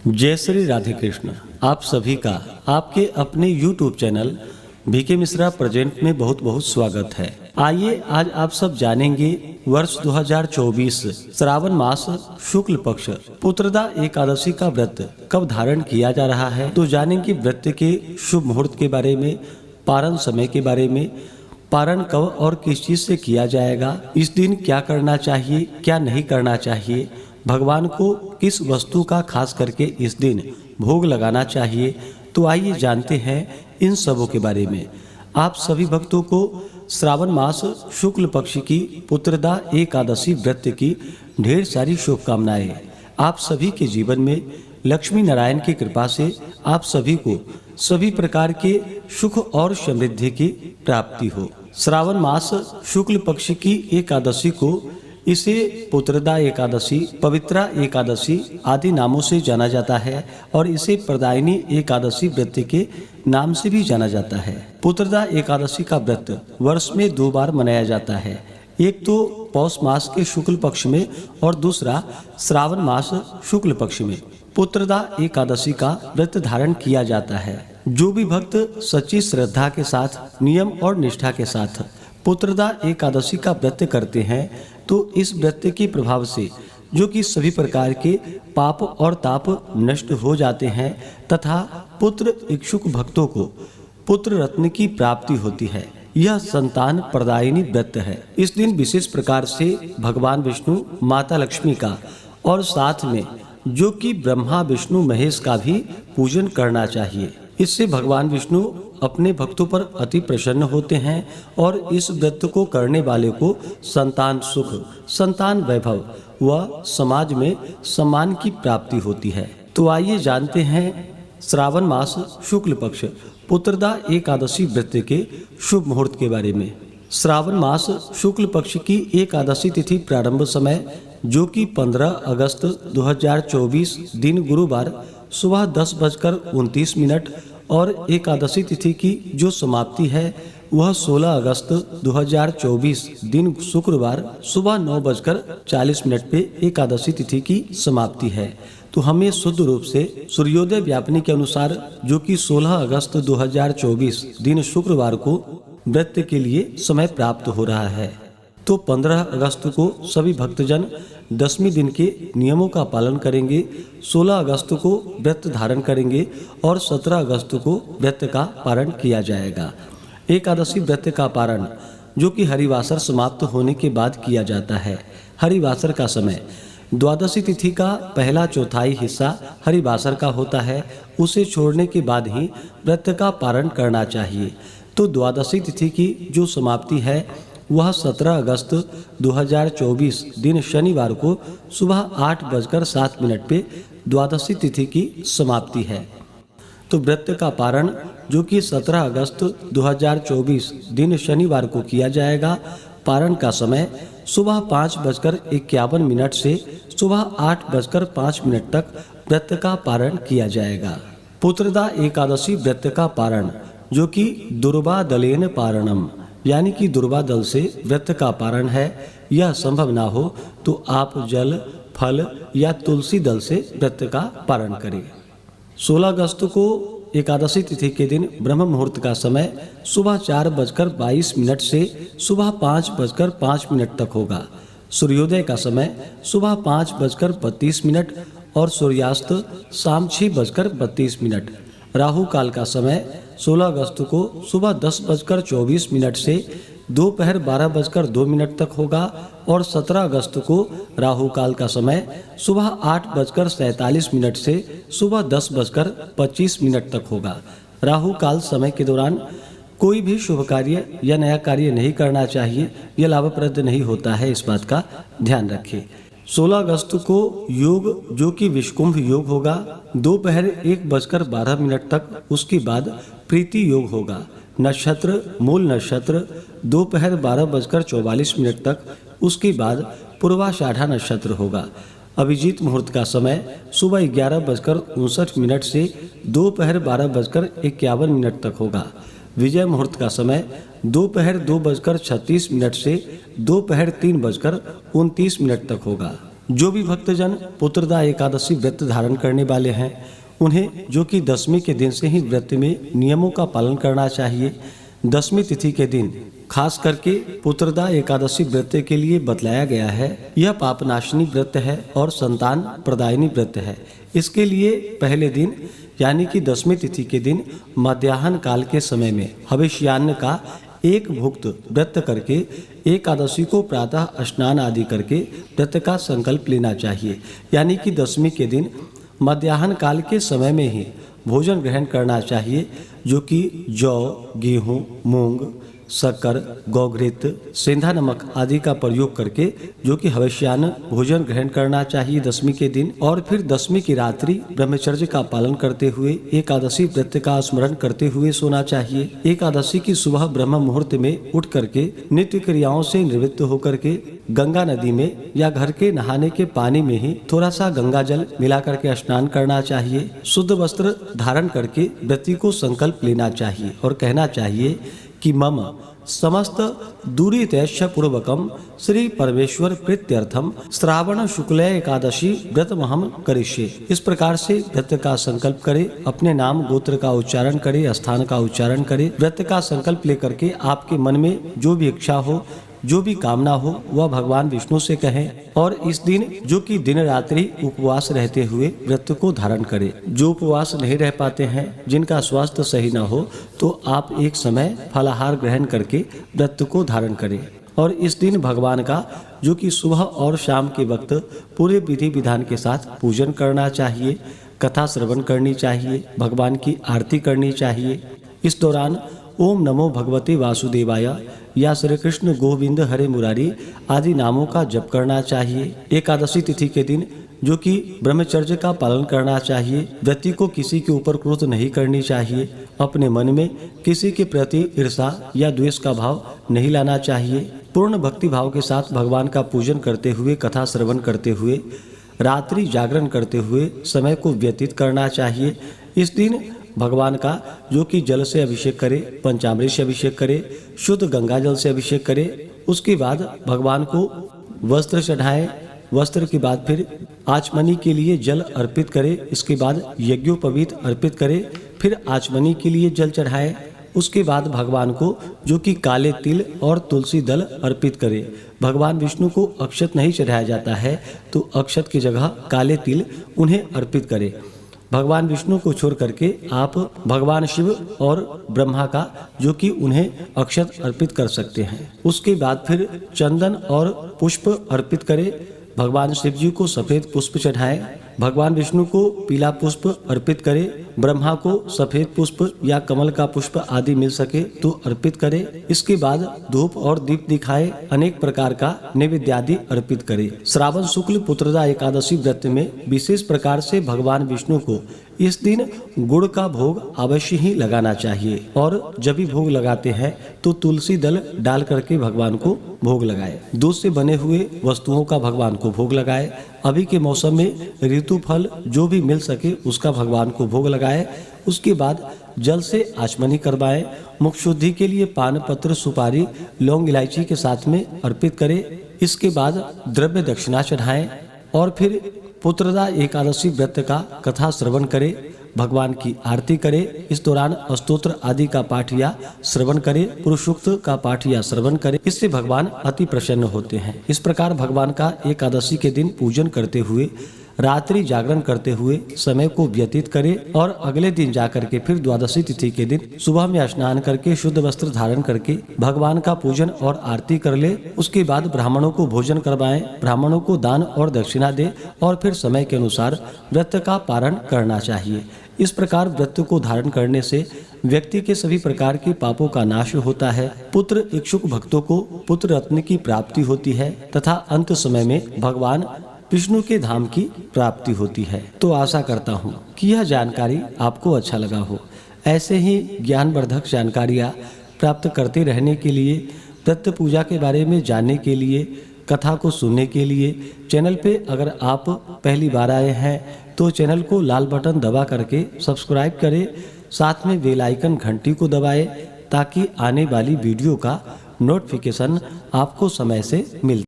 जय श्री राधे कृष्ण। आप सभी का आपके अपने YouTube channel BK Mishra present में बहुत बहुत स्वागत है। आइए आज आप सब जानेंगे वर्ष 2024 श्रावण मास शुक्ल पक्ष पुत्रदा एकादशी का व्रत कब धारण किया जा रहा है। तो जानेंगे व्रत के शुभ मुहूर्त के बारे में, पारण समय के बारे में, पारण कब और किस चीज से किया जाएगा, इस दिन क्या करना चाहिए क्या नहीं करना चाहिए, भगवान को किस वस्तु का खास करके इस दिन भोग लगाना चाहिए। तो आइए जानते हैं इन सबों के बारे में। आप सभी भक्तों को श्रावण मास शुक्ल पक्ष की पुत्रदा एकादशी व्रत की ढेर सारी शुभकामनाएं। आप सभी के जीवन में लक्ष्मी नारायण की कृपा से आप सभी को सभी प्रकार के सुख और समृद्धि की प्राप्ति हो। श्रावण मास शुक्ल पक्ष की एकादशी को इसे पुत्रदा एकादशी, पवित्रा एकादशी आदि नामों से जाना जाता है और इसे प्रदायिनी एकादशी व्रत के नाम से भी जाना जाता है। पुत्रदा एकादशी का व्रत वर्ष में 2 बार मनाया जाता है, एक तो पौष मास के शुक्ल पक्ष में और दूसरा श्रावण मास शुक्ल पक्ष में पुत्रदा एकादशी का व्रत धारण किया जाता है। जो भी भक्त सच्ची श्रद्धा के साथ, नियम और निष्ठा के साथ पुत्रदा एकादशी का व्रत करते हैं तो इस व्रत के प्रभाव से जो कि सभी प्रकार के पाप और ताप नष्ट हो जाते हैं तथा पुत्र इच्छुक भक्तों को पुत्र रत्न की प्राप्ति होती है। यह संतान प्रदायिनी व्रत है। इस दिन विशेष प्रकार से भगवान विष्णु, माता लक्ष्मी का और साथ में जो कि ब्रह्मा विष्णु महेश का भी पूजन करना चाहिए। इससे भगवान विष्णु अपने भक्तों पर अति प्रसन्न होते हैं और इस व्रत को करने वाले को संतान सुख, संतान वैभव व समाज में सम्मान की प्राप्ति होती है। तो आइए जानते हैं श्रावण मास शुक्ल पक्ष पुत्रदा एकादशी व्रत के शुभ मुहूर्त के बारे में। श्रावण मास शुक्ल पक्ष की एकादशी तिथि प्रारंभ समय जो कि 15 अगस्त 2024 दिन गुरुवार सुबह 10:29 और एकादशी तिथि की जो समाप्ति है वह 16 अगस्त 2024 दिन शुक्रवार सुबह 9:40 पे एकादशी तिथि की समाप्ति है। तो हमें शुद्ध रूप से सूर्योदय व्यापनी के अनुसार जो कि 16 अगस्त 2024 दिन शुक्रवार को व्रत के लिए समय प्राप्त हो रहा है। तो 15 अगस्त को सभी भक्तजन 10वें दिन के नियमों का पालन करेंगे, 16 अगस्त को व्रत धारण करेंगे और 17 अगस्त को व्रत का पारण किया जाएगा। एकादशी व्रत का पारण जो कि हरिवासर समाप्त होने के बाद किया जाता है। हरिवासर का समय द्वादशी तिथि का पहला चौथाई हिस्सा हरिवासर का होता है, उसे छोड़ने के बाद ही व्रत का पारण करना चाहिए। तो द्वादशी तिथि की जो समाप्ति है वह 17 अगस्त 2024 दिन शनिवार को सुबह 8:07 पे द्वादशी तिथि की समाप्ति है। तो व्रत का पारण जो कि 17 अगस्त 2024 दिन शनिवार को किया जाएगा। पारण का समय सुबह 5:51 से सुबह 8:05 तक व्रत का पारण किया जाएगा। पुत्रदा एकादशी व्रत का पारण जो कि दुर्वा दलेन पारणम यानी कि दुर्वा दल से व्रत का पारण है। यह संभव ना हो तो आप जल, फल या तुलसी दल से व्रत का पारण करें। 16 अगस्त को एकादशी तिथि के दिन ब्रह्म मुहूर्त का समय सुबह 4:22 से सुबह 5:05 तक होगा। सूर्योदय का समय सुबह 5:32 और सूर्यास्त शाम 6:32। राहु काल का समय 16 अगस्त को सुबह 10:24 से दोपहर 12:02 तक होगा और 17 अगस्त को राहु काल का समय सुबह 8:47 से सुबह 10:25 तक होगा। राहु काल समय के दौरान कोई भी शुभ कार्य या नया कार्य नहीं करना चाहिए, यह लाभप्रद नहीं होता है, इस बात का ध्यान रखें। 16 अगस्त को योग जो कि विषकुंभ योग होगा दोपहर 1:12 तक। उसके बाद प्रीति योग होगा। नक्षत्र मूल नक्षत्र दोपहर 12:44 तक। उसके बाद पूर्वाषाढ़ा नक्षत्र होगा। अभिजीत मुहूर्त का समय सुबह 11:59 से दोपहर 12:51 तक होगा। विजय मुहूर्त का समय दोपहर 2:36 से दोपहर 3:29 तक होगा। जो भी भक्तजन पुत्रदा एकादशी व्रत धारण करने वाले हैं उन्हें जो कि दशमी के दिन से ही व्रत में नियमों का पालन करना चाहिए। दशमी तिथि के दिन खास करके पुत्रदा एकादशी व्रत के लिए बतलाया गया है। यह पापनाशनी व्रत है और संतान प्रदायिनी व्रत है। इसके लिए पहले दिन यानी कि दशमी तिथि के दिन मध्याह्न काल के समय में हविष्यान्न का एक भुक्त व्रत करके एकादशी को प्रातः स्नान आदि करके व्रत का संकल्प लेना चाहिए। यानी कि दशमी के दिन मध्याह्न काल के समय में ही भोजन ग्रहण करना चाहिए, जो कि जौ, गेहूँ, मूंग, शक्कर, गौघृत, सेंधा नमक आदि का प्रयोग करके जो कि हविष्यान्न भोजन ग्रहण करना चाहिए दशमी के दिन। और फिर दशमी की रात्रि ब्रह्मचर्य का पालन करते हुए एकादशी व्रत का स्मरण करते हुए सोना चाहिए। एकादशी की सुबह ब्रह्म मुहूर्त में उठ करके नित्य क्रियाओं से निवृत्त होकर के गंगा नदी में या घर के नहाने के पानी में ही थोड़ा सा गंगा जल मिला करके स्नान करना चाहिए। शुद्ध वस्त्र धारण करके व्रती को संकल्प लेना चाहिए और कहना चाहिए कि मम समस्त दूरितैश्य पूर्वकम श्री परमेश्वर प्रीत्यर्थम श्रावण शुक्ल एकादशी व्रतमहम करिष्ये। इस प्रकार से व्रत का संकल्प करे, अपने नाम गोत्र का उच्चारण करे, स्थान का उच्चारण करे। व्रत का संकल्प लेकर के आपके मन में जो भी इच्छा हो, जो भी कामना हो वह भगवान विष्णु से कहें और इस दिन जो कि दिन रात्रि उपवास रहते हुए व्रत को धारण करें। जो उपवास नहीं रह पाते हैं, जिनका स्वास्थ्य सही न हो, तो आप एक समय फलाहार ग्रहण करके व्रत को धारण करें। और इस दिन भगवान का जो कि सुबह और शाम के वक्त पूरे विधि विधान के साथ पूजन करना चाहिए, कथा श्रवण करनी चाहिए, भगवान की आरती करनी चाहिए। इस दौरान ओम नमो भगवते वासुदेवाय या श्री कृष्ण गोविंद हरे मुरारी आदि नामों का जप करना चाहिए। एकादशी तिथि के दिन जो कि ब्रह्मचर्य का पालन करना चाहिए। व्यक्ति को किसी के ऊपर क्रोध नहीं करनी चाहिए। अपने मन में किसी के प्रति ईर्षा या द्वेष का भाव नहीं लाना चाहिए। पूर्ण भक्ति भाव के साथ भगवान का पूजन करते हुए, कथा श्रवण करते हुए, रात्रि जागरण करते हुए समय को व्यतीत करना चाहिए। इस दिन भगवान का जो कि जल से अभिषेक करे, पंचामृत से अभिषेक करे, शुद्ध गंगा जल से अभिषेक करे। उसके बाद भगवान को वस्त्र चढ़ाए। वस्त्र के बाद फिर आचमनी के लिए जल अर्पित करे। इसके बाद यज्ञोपवीत अर्पित करे, फिर आचमनी के लिए जल चढ़ाए। उसके बाद भगवान को जो कि काले तिल और तुलसी दल अर्पित करे। भगवान विष्णु को अक्षत नहीं चढ़ाया जाता है, तो अक्षत की जगह काले तिल उन्हें अर्पित करे। भगवान विष्णु को छोड़ करके आप भगवान शिव और ब्रह्मा का जो कि उन्हें अक्षत अर्पित कर सकते हैं। उसके बाद फिर चंदन और पुष्प अर्पित करें। भगवान शिव जी को सफेद पुष्प चढ़ाएं। भगवान विष्णु को पीला पुष्प अर्पित करें। ब्रह्मा को सफेद पुष्प या कमल का पुष्प आदि मिल सके तो अर्पित करें। इसके बाद धूप और दीप दिखाए, अनेक प्रकार का नैवेद्य आदि अर्पित करें। श्रावण शुक्ल पुत्रदा एकादशी व्रत में विशेष प्रकार से भगवान विष्णु को इस दिन गुड़ का भोग अवश्य ही लगाना चाहिए। और जब भी भोग लगाते हैं तो तुलसी दल डाल करके भगवान को भोग लगाए। दूध से बने हुए वस्तुओं का भगवान को भोग लगाए। अभी के मौसम में ऋतु फल जो भी मिल सके उसका भगवान को भोग लगाए। उसके बाद जल से आचमनी करवाएं। मुख शुद्धि के लिए पान पत्र, सुपारी, लौंग, इलायची के साथ में अर्पित करें। इसके बाद द्रव्य दक्षिणा चढ़ाएं और फिर पुत्रदा एकादशी व्रत का कथा श्रवण करें, भगवान की आरती करें। इस दौरान स्तोत्र आदि का पाठ या श्रवण करें, पुरुषोक्त का पाठ या श्रवण करें। इससे भगवान अति प्रसन्न होते हैं। इस प्रकार भगवान का एकादशी के दिन पूजन करते हुए, रात्रि जागरण करते हुए समय को व्यतीत करें और अगले दिन जाकर के फिर द्वादशी तिथि के दिन सुबह में स्नान करके शुद्ध वस्त्र धारण करके भगवान का पूजन और आरती कर ले। उसके बाद ब्राह्मणों को भोजन करवाएं, ब्राह्मणों को दान और दक्षिणा दे और फिर समय के अनुसार व्रत का पारण करना चाहिए। इस प्रकार व्रत को धारण करने से व्यक्ति के सभी प्रकार के पापों का नाश होता है। पुत्र इच्छुक भक्तों को पुत्र रत्न की प्राप्ति होती है तथा अंत समय में भगवान विष्णु के धाम की प्राप्ति होती है। तो आशा करता हूँ कि यह जानकारी आपको अच्छा लगा हो। ऐसे ही ज्ञानवर्धक जानकारियाँ प्राप्त करते रहने के लिए, व्रत पूजा के बारे में जानने के लिए, कथा को सुनने के लिए चैनल पे अगर आप पहली बार आए हैं तो चैनल को लाल बटन दबा करके सब्सक्राइब करें। साथ में बेल आइकन घंटी को दबाएं ताकि आने वाली वीडियो का नोटिफिकेशन आपको समय से मिल